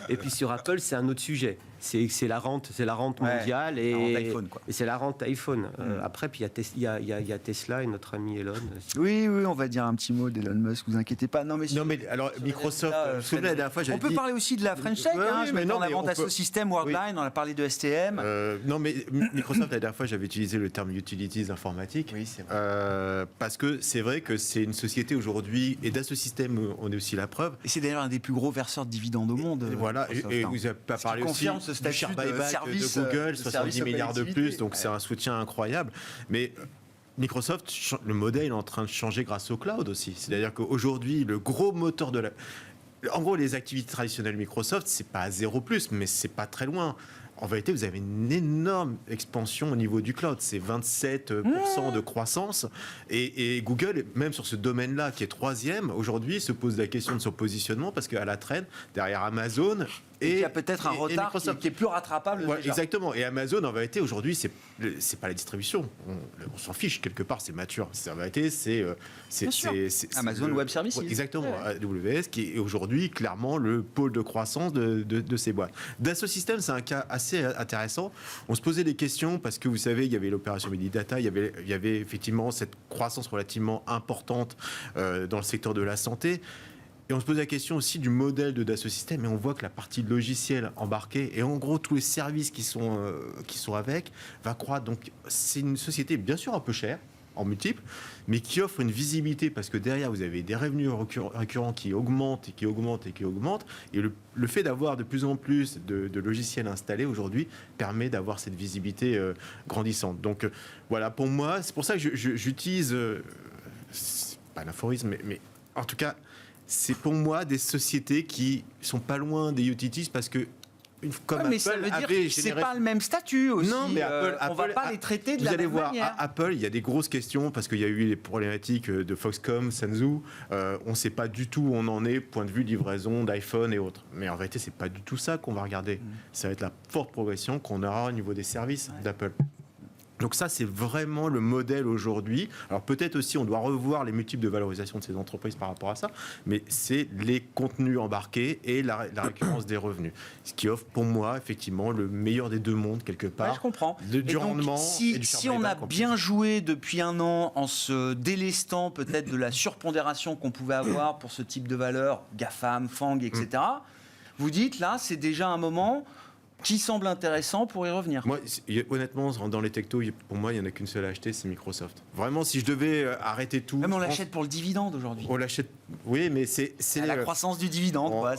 Speaker 4: Et puis sur Apple, c'est un autre sujet. C'est la rente mondiale et c'est la rente iPhone. Après, puis il y a Tesla et notre ami Elon.
Speaker 1: Oui, on va dire un petit mot d'Elon Musk. Vous inquiétez pas. Non, mais
Speaker 2: alors Microsoft. La dernière fois,
Speaker 1: on peut parler aussi de la French Tech. Je mets en avant Dassault Systèmes, Worldline. On a parlé de STM.
Speaker 2: Non, mais Microsoft, la dernière fois, j'avais utilisé le terme utilities informatiques.
Speaker 1: Oui, c'est vrai.
Speaker 2: Parce que c'est vrai que c'est une société aujourd'hui, et Dassault Systèmes, on est aussi la preuve.
Speaker 1: Et c'est d'ailleurs un des plus gros verseurs de dividendes au monde.
Speaker 2: Voilà, et vous avez pas parlé aussi du share buyback de Google, 70 milliards de plus, donc c'est un soutien incroyable. Mais Microsoft, le modèle est en train de changer grâce au cloud aussi. C'est-à-dire qu'aujourd'hui, le gros moteur de la... En gros, les activités traditionnelles Microsoft, c'est pas à 0+, mais c'est pas très loin. En vérité, vous avez une énorme expansion au niveau du cloud. C'est 27% de croissance. Et Google, même sur ce domaine-là, qui est 3e, aujourd'hui, se pose la question de son positionnement parce qu'à la traîne, derrière Amazon...
Speaker 1: Et il y a peut-être un retard qui est plus rattrapable.
Speaker 2: Ouais, exactement. Et Amazon, en vérité, aujourd'hui, c'est pas la distribution. On s'en fiche, quelque part, c'est mature. En vérité, c'est
Speaker 1: Amazon Web Services.
Speaker 2: Exactement. AWS, qui est aujourd'hui clairement le pôle de croissance de ces boîtes. Dassault Systèmes, c'est un cas assez intéressant. On se posait des questions parce que, vous savez, il y avait l'opération Medidata, il y avait effectivement cette croissance relativement importante dans le secteur de la santé. Et on se pose la question aussi du modèle de Dassault Systèmes, et on voit que la partie logicielle embarquée, et en gros tous les services qui sont avec, va croître. Donc c'est une société bien sûr un peu chère, en multiples, mais qui offre une visibilité, parce que derrière vous avez des revenus récurrents qui augmentent et qui augmentent et qui augmentent, et le fait d'avoir de plus en plus de logiciels installés aujourd'hui permet d'avoir cette visibilité grandissante. Donc voilà, pour moi, c'est pour ça que j'utilise, c'est pas un aphorisme, mais en tout cas, c'est pour moi des sociétés qui sont pas loin des utilities parce que comme
Speaker 1: mais
Speaker 2: Apple
Speaker 1: ça veut dire
Speaker 2: avait
Speaker 1: que c'est pas le même statut aussi.
Speaker 2: Non, mais
Speaker 1: on va pas les traiter de la même manière.
Speaker 2: Vous allez voir, à Apple, il y a des grosses questions parce qu'il y a eu les problématiques de Foxconn, Shenzhou. On ne sait pas du tout où on en est, point de vue livraison d'iPhone et autres. Mais en réalité, c'est pas du tout ça qu'on va regarder. Ça va être la forte progression qu'on aura au niveau des services d'Apple. Donc ça, c'est vraiment le modèle aujourd'hui. Alors peut-être aussi, on doit revoir les multiples de valorisation de ces entreprises par rapport à ça, mais c'est les contenus embarqués et la récurrence des revenus. Ce qui offre pour moi, effectivement, le meilleur des deux mondes, quelque part.
Speaker 1: Ouais, je comprends.
Speaker 2: Du rendement et du
Speaker 1: si on a bien joué depuis un an en se délestant peut-être de la surpondération qu'on pouvait avoir pour ce type de valeur, GAFAM, FANG, etc., vous dites là, c'est déjà un moment qui semble intéressant pour y revenir.
Speaker 2: Moi, honnêtement, dans les techtos, pour moi, il n'y en a qu'une seule à acheter, c'est Microsoft. Vraiment, si je devais arrêter tout...
Speaker 1: Même on l'achète pour le dividende aujourd'hui.
Speaker 2: On l'achète, oui, mais c'est
Speaker 1: la croissance du dividende, quoi.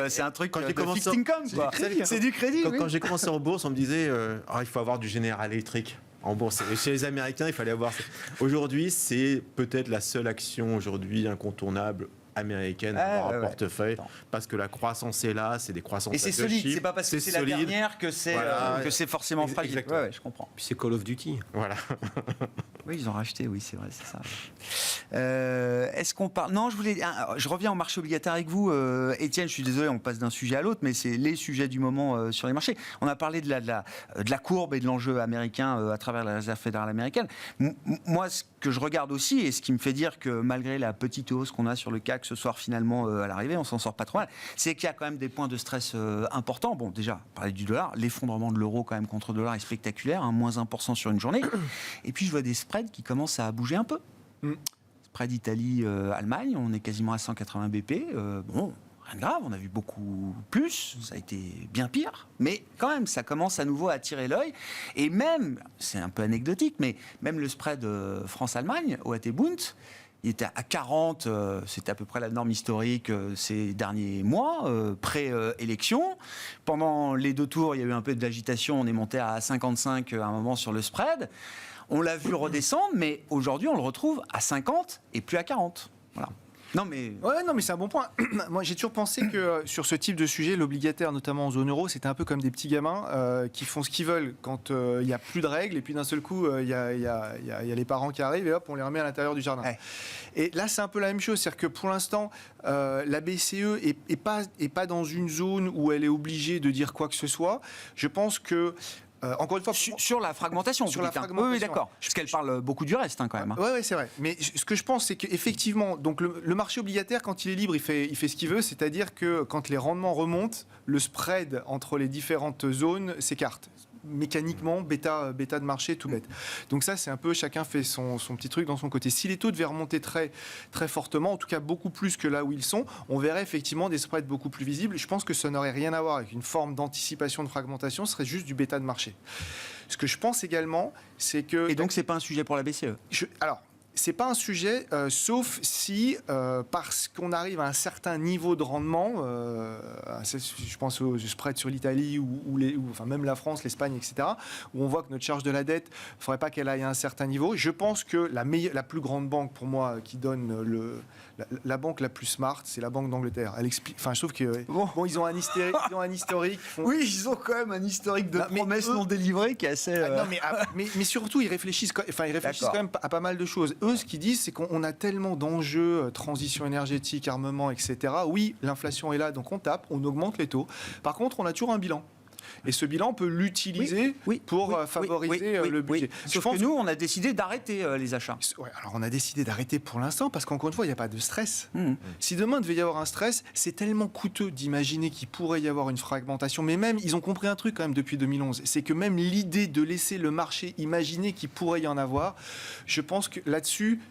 Speaker 1: C'est un truc de fixed income, quoi. C'est du crédit.
Speaker 2: Quand j'ai commencé en bourse, on me disait il faut avoir du General Electric en bourse. Et chez les Américains, il fallait avoir... Aujourd'hui, c'est peut-être la seule action aujourd'hui incontournable américaine dans un portefeuille, parce que la croissance est là, c'est des croissances
Speaker 1: et c'est solide, c'est pas parce que c'est la dernière que c'est forcément fragile. Ouais, je comprends.
Speaker 4: Puis c'est Call of Duty.
Speaker 2: Voilà.
Speaker 1: Oui, ils ont racheté, oui, c'est vrai, c'est ça. Est-ce qu'on parle... Non, je reviens au marché obligataire avec vous. Étienne, je suis désolé, on passe d'un sujet à l'autre, mais c'est les sujets du moment sur les marchés. On a parlé de la courbe et de l'enjeu américain à travers la Réserve fédérale américaine. Moi, ce que je regarde aussi, et ce qui me fait dire que malgré la petite hausse qu'on a sur le CAC ce soir, finalement, à l'arrivée, on s'en sort pas trop mal, c'est qu'il y a quand même des points de stress importants. Bon, déjà, parler du dollar, l'effondrement de l'euro quand même contre le dollar est spectaculaire, hein, moins 1% sur une journée. Et puis, je vois des spreads qui commencent à bouger un peu. Spread Italie-Allemagne, on est quasiment à 180 BP. Bon, rien de grave, on a vu beaucoup plus, ça a été bien pire, mais quand même, ça commence à nouveau à attirer l'œil. Et même, c'est un peu anecdotique, mais même le spread France-Allemagne, OAT Bund, il était à 40, c'était à peu près la norme historique ces derniers mois, pré-élection. Pendant les deux tours, il y a eu un peu d'agitation, on est monté à 55 à un moment sur le spread. On l'a vu redescendre, mais aujourd'hui, on le retrouve à 50 et plus à 40. Voilà. Non mais
Speaker 3: c'est un bon point. Moi, j'ai toujours pensé que sur ce type de sujet, l'obligataire, notamment en zone euro, c'était un peu comme des petits gamins qui font ce qu'ils veulent quand il n'y a plus de règles, et puis d'un seul coup, il y a les parents qui arrivent et hop, on les remet à l'intérieur du jardin. Ouais. Et là, c'est un peu la même chose, c'est-à-dire que pour l'instant, la BCE est pas dans une zone où elle est obligée de dire quoi que ce soit. Je pense que encore une fois,
Speaker 1: sur la fragmentation.
Speaker 3: Sur la fragmentation.
Speaker 1: Oui, d'accord. Parce qu'elle parle beaucoup du reste, hein, quand même. Hein.
Speaker 3: Oui, c'est vrai. Mais ce que je pense, c'est qu'effectivement, donc le marché obligataire, quand il est libre, il fait ce qu'il veut. C'est-à-dire que quand les rendements remontent, le spread entre les différentes zones s'écarte. Mécaniquement, bêta de marché, tout bête. Donc ça, c'est un peu, chacun fait son petit truc dans son côté. Si les taux devaient remonter très, très fortement, en tout cas beaucoup plus que là où ils sont, on verrait effectivement des spreads beaucoup plus visibles. Je pense que ça n'aurait rien à voir avec une forme d'anticipation de fragmentation, ce serait juste du bêta de marché. Ce que je pense également, c'est que...
Speaker 1: Et donc, c'est pas un sujet pour la BCE
Speaker 3: Alors, c'est pas un sujet, sauf si, parce qu'on arrive à un certain niveau de rendement, je pense au spread sur l'Italie ou enfin même la France, l'Espagne, etc., où on voit que notre charge de la dette, il ne faudrait pas qu'elle aille à un certain niveau. Je pense que la plus grande banque, pour moi, qui donne la banque la plus smart, c'est la Banque d'Angleterre. Elle explique. Enfin, je trouve que ils ont un historique.
Speaker 1: Oui, ils ont quand même un historique de promesses non délivrées qui est assez.
Speaker 3: Non, mais surtout, ils réfléchissent quand même à pas mal de choses. Eux, ce qu'ils disent, c'est qu'on a tellement d'enjeux, transition énergétique, armement, etc. Oui, l'inflation est là, donc on tape, on augmente les taux. Par contre, on a toujours un bilan. Et ce bilan, on peut l'utiliser pour favoriser le budget.
Speaker 1: Sauf que nous, on a décidé d'arrêter les achats.
Speaker 3: Ouais, alors on a décidé d'arrêter pour l'instant parce qu'encore une fois, il n'y a pas de stress. Si demain, il devait y avoir un stress, c'est tellement coûteux d'imaginer qu'il pourrait y avoir une fragmentation. Mais même, ils ont compris un truc quand même depuis 2011. C'est que même l'idée de laisser le marché imaginer qu'il pourrait y en avoir, je pense que là-dessus...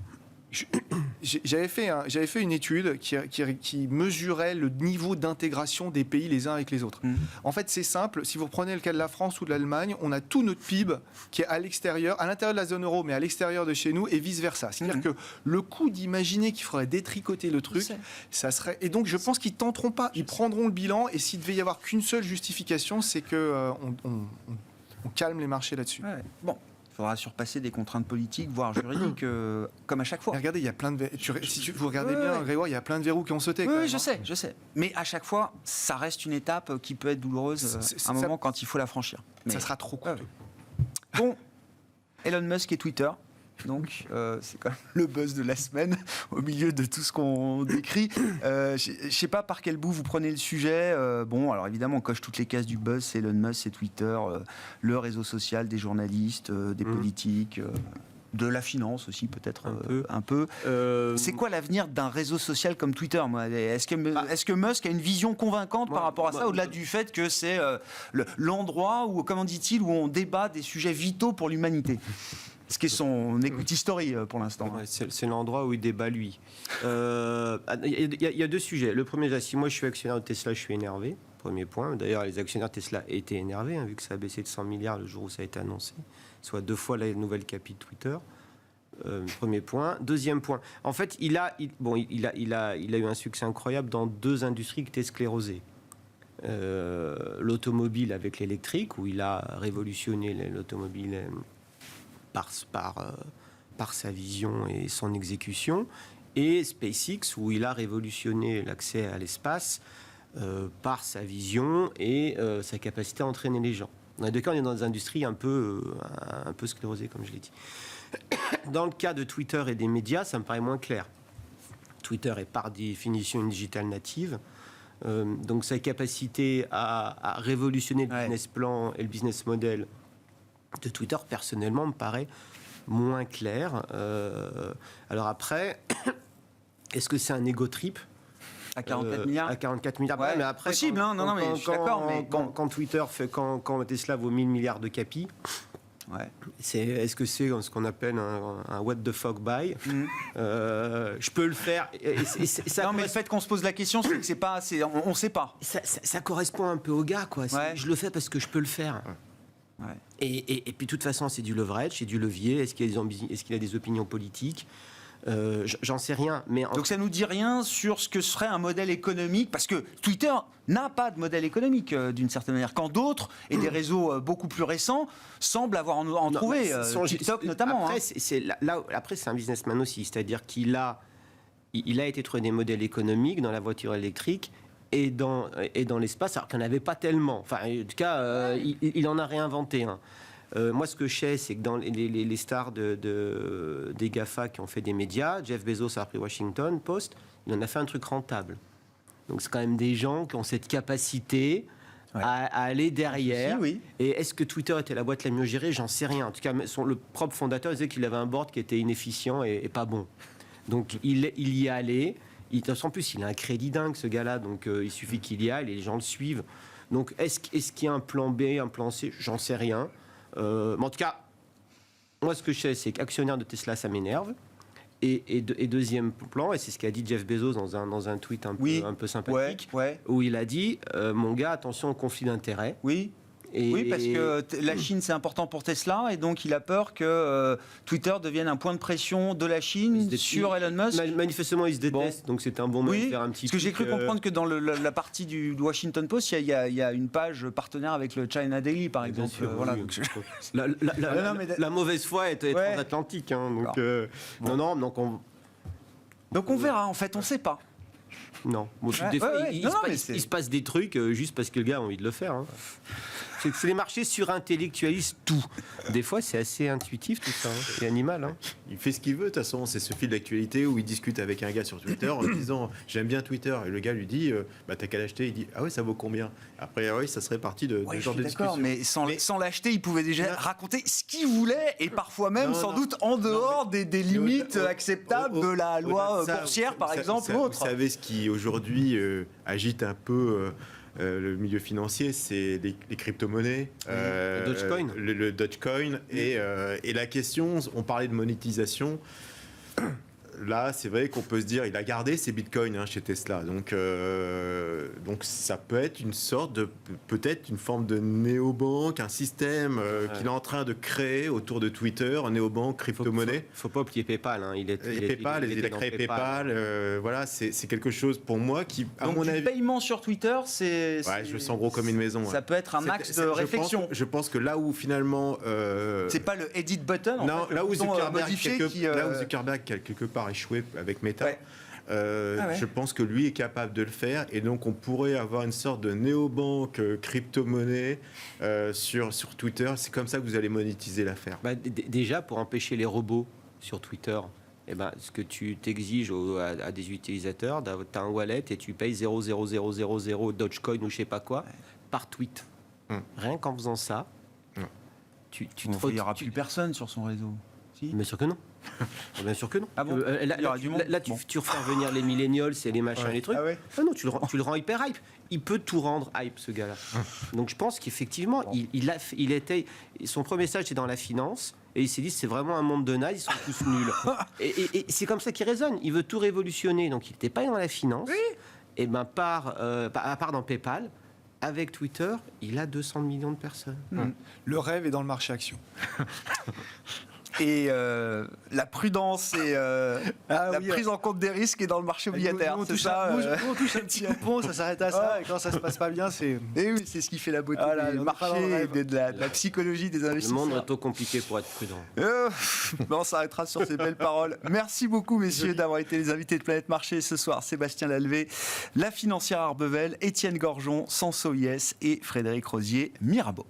Speaker 3: J'avais fait une étude qui mesurait le niveau d'intégration des pays les uns avec les autres. En fait, c'est simple. Si vous prenez le cas de la France ou de l'Allemagne, on a tout notre PIB qui est à l'intérieur de la zone euro, mais à l'extérieur de chez nous et vice-versa. C'est-à-dire que le coût d'imaginer qu'il faudrait détricoter le truc, ça serait... Et donc, je pense qu'ils tenteront pas. Ils prendront le bilan et s'il devait y avoir qu'une seule justification, c'est que on calme les marchés là-dessus.
Speaker 1: Ouais. Bon. Il faudra surpasser des contraintes politiques, voire juridiques, comme à chaque fois.
Speaker 3: Mais regardez, il y a plein de... Si vous regardez bien, Grégoire, il y a plein de verrous qui ont sauté.
Speaker 1: Oui, je sais. Mais à chaque fois, ça reste une étape qui peut être douloureuse à un moment quand il faut la franchir. Mais
Speaker 3: ça sera trop coûteux.
Speaker 1: Bon, Elon Musk et Twitter. Donc, c'est quand même le buzz de la semaine, au milieu de tout ce qu'on décrit. Je ne sais pas par quel bout vous prenez le sujet. Bon, alors évidemment, on coche toutes les cases du buzz. C'est Elon Musk, c'est Twitter, le réseau social des journalistes, des politiques, de la finance aussi, peut-être un peu. C'est quoi l'avenir d'un réseau social comme Twitter, moi ? Est-ce que Musk a une vision convaincante par rapport à ça, au-delà du fait que c'est l'endroit où, comment dit-il, où on débat des sujets vitaux pour l'humanité ? Ce qui est son equity story pour l'instant.
Speaker 4: Ouais, c'est l'endroit où il débat lui. Il y a deux sujets. Le premier, si moi je suis actionnaire de Tesla, je suis énervé. Premier point. D'ailleurs, les actionnaires de Tesla étaient énervés, vu que ça a baissé de 100 milliards le jour où ça a été annoncé, soit 2 fois la nouvelle capi de Twitter. Premier point. Deuxième point. En fait, il a eu un succès incroyable dans 2 industries qui étaient sclérosées. L'automobile avec l'électrique, où il a révolutionné l'automobile par sa vision et son exécution, et SpaceX, où il a révolutionné l'accès à l'espace par sa vision et sa capacité à entraîner les gens. Dans les 2 cas, on est dans des industries un peu sclérosées, comme je l'ai dit. Dans le cas de Twitter et des médias, ça me paraît moins clair. Twitter est par définition une digital native, donc sa capacité à révolutionner le business plan et le business model de Twitter, personnellement, me paraît moins clair. Alors après, est-ce que c'est un ego trip ?
Speaker 1: À 44 milliards.
Speaker 4: À 44 milliards. Ouais, mais après,
Speaker 1: possible, non, mais je suis d'accord. Mais
Speaker 4: quand Twitter quand Tesla vaut 1000 milliards de capi, est-ce que c'est ce qu'on appelle un what the fuck buy ? Je peux le faire.
Speaker 1: Mais le fait qu'on se pose la question, c'est que c'est pas, on ne sait pas.
Speaker 4: Ça correspond un peu au gars, quoi. Je le fais parce que je peux le faire. Ouais. Et puis de toute façon, c'est du leverage, c'est du levier. Est-ce qu'il a des opinions politiques ? J'en sais rien.
Speaker 1: Donc ça nous dit rien sur ce que serait un modèle économique, parce que Twitter n'a pas de modèle économique d'une certaine manière, quand d'autres, et des réseaux beaucoup plus récents, semblent avoir en trouvé, TikTok notamment.
Speaker 4: Après, après, c'est un businessman aussi, c'est-à-dire qu'il a été trouvé des modèles économiques dans la voiture électrique et dans l'espace, alors qu'il n'y en avait pas tellement. Enfin, en tout cas, il en a réinventé un. Moi, ce que je sais, c'est que dans les stars des GAFA qui ont fait des médias, Jeff Bezos a repris Washington Post, il en a fait un truc rentable. Donc, c'est quand même des gens qui ont cette capacité à aller derrière.
Speaker 1: Oui.
Speaker 4: Et est-ce que Twitter était la boîte la mieux gérée ? J'en sais rien. En tout cas, le propre fondateur disait qu'il avait un board qui était inefficient et pas bon. Donc, il y est allé. En plus, il a un crédit dingue, ce gars-là. Donc, il suffit qu'il y aille et les gens le suivent. Donc, est-ce qu'il y a un plan B, un plan C ? J'en sais rien. Mais en tout cas, moi, ce que je sais, c'est qu'actionnaire de Tesla, ça m'énerve. Et deuxième plan, et c'est ce qu'a dit Jeff Bezos dans un tweet un peu sympathique, où il a dit mon gars, attention au conflit d'intérêts.
Speaker 1: Oui, parce que la Chine, c'est important pour Tesla, et donc il a peur que Twitter devienne un point de pression de la Chine sur Elon Musk.
Speaker 4: Manifestement, ils se détestent, donc c'était un bon moment de faire un petit...
Speaker 1: Parce que j'ai cru comprendre que dans la partie du Washington Post, il y a une page partenaire avec le China Daily, par exemple. Voilà, donc
Speaker 4: la mauvaise foi est transatlantique. Donc
Speaker 1: on verra, en fait, on ne sait pas.
Speaker 4: Non, il se passe des trucs juste parce que le gars a envie de le faire. C'est les marchés surintellectualisent tout. Des fois, c'est assez intuitif tout ça. C'est animal.
Speaker 2: Il fait ce qu'il veut, de toute façon. C'est ce fil d'actualité où il discute avec un gars sur Twitter en disant j'aime bien Twitter. Et le gars lui dit t'as qu'à l'acheter. Il dit ah ouais, ça vaut combien ? Après, ça serait parti de ce genre de discussion.
Speaker 1: Mais sans l'acheter, il pouvait déjà raconter ce qu'il voulait et parfois même sans doute en dehors des limites acceptables de la loi boursière, par exemple, ou autre.
Speaker 2: Vous savez ce qui aujourd'hui agite un peu le milieu financier, c'est les crypto-monnaies, le Dogecoin, et la question, on parlait de monétisation. Là, c'est vrai qu'on peut se dire, il a gardé ses bitcoins chez Tesla, donc ça peut être une sorte de, peut-être une forme de néobanque, un système qu'il est en train de créer autour de Twitter, un néobanque crypto-monnaie.
Speaker 4: Faut pas oublier PayPal. Il
Speaker 2: a créé PayPal. Voilà, c'est quelque chose pour moi qui, à
Speaker 1: donc,
Speaker 2: mon avis,
Speaker 1: paiement sur Twitter, je
Speaker 2: le sens gros comme une maison.
Speaker 1: Ça peut être un axe de réflexion.
Speaker 2: Je pense que là où finalement,
Speaker 1: c'est pas le edit button.
Speaker 2: Là où Zuckerberg quelque part échoué avec Meta. Je pense que lui est capable de le faire, et donc on pourrait avoir une sorte de néobanque crypto-monnaie sur Twitter. C'est comme ça que vous allez monétiser l'affaire.
Speaker 4: Déjà, pour empêcher les robots sur Twitter, eh ben, ce que tu t'exiges à des utilisateurs, tu as un wallet et tu payes 0,0000 Dogecoin ou je sais pas quoi par tweet. Rien qu'en faisant ça, tu
Speaker 1: Il n'y aura plus personne sur son réseau. Si.
Speaker 4: Bien sûr que non. Bien sûr que non.
Speaker 1: Ah bon
Speaker 4: Tu refais revenir les millennials et les machins, les trucs.
Speaker 1: Ah ouais.
Speaker 4: Ah non, tu le rends hyper hype. Il peut tout rendre hype, ce gars-là. Donc je pense qu'effectivement, il était. Son premier stage, c'était dans la finance. Et il s'est dit, c'est vraiment un monde de naze, ils sont tous nuls. Et c'est comme ça qu'il raisonne. Il veut tout révolutionner. Donc il n'était pas dans la finance. Oui. Et ben, à part dans PayPal, avec Twitter, il a 200 millions de personnes.
Speaker 3: Le rêve est dans le marché action.
Speaker 1: Et la prudence et prise en compte des risques est dans le marché obligataire.
Speaker 3: On touche un petit coupon, ça s'arrête à ça. Et quand ça se passe pas bien, c'est.
Speaker 1: Et oui, c'est ce qui fait la beauté du marché et de la psychologie des investisseurs.
Speaker 4: Le monde est trop compliqué pour être prudent.
Speaker 1: On s'arrêtera sur ces belles paroles. Merci beaucoup, messieurs, d'avoir été les invités de Planète Marché ce soir. Sébastien Lalvé, la financière Arbevel, Étienne Gorgeon, Sanso IS et Frédéric Rosier, Mirabeau.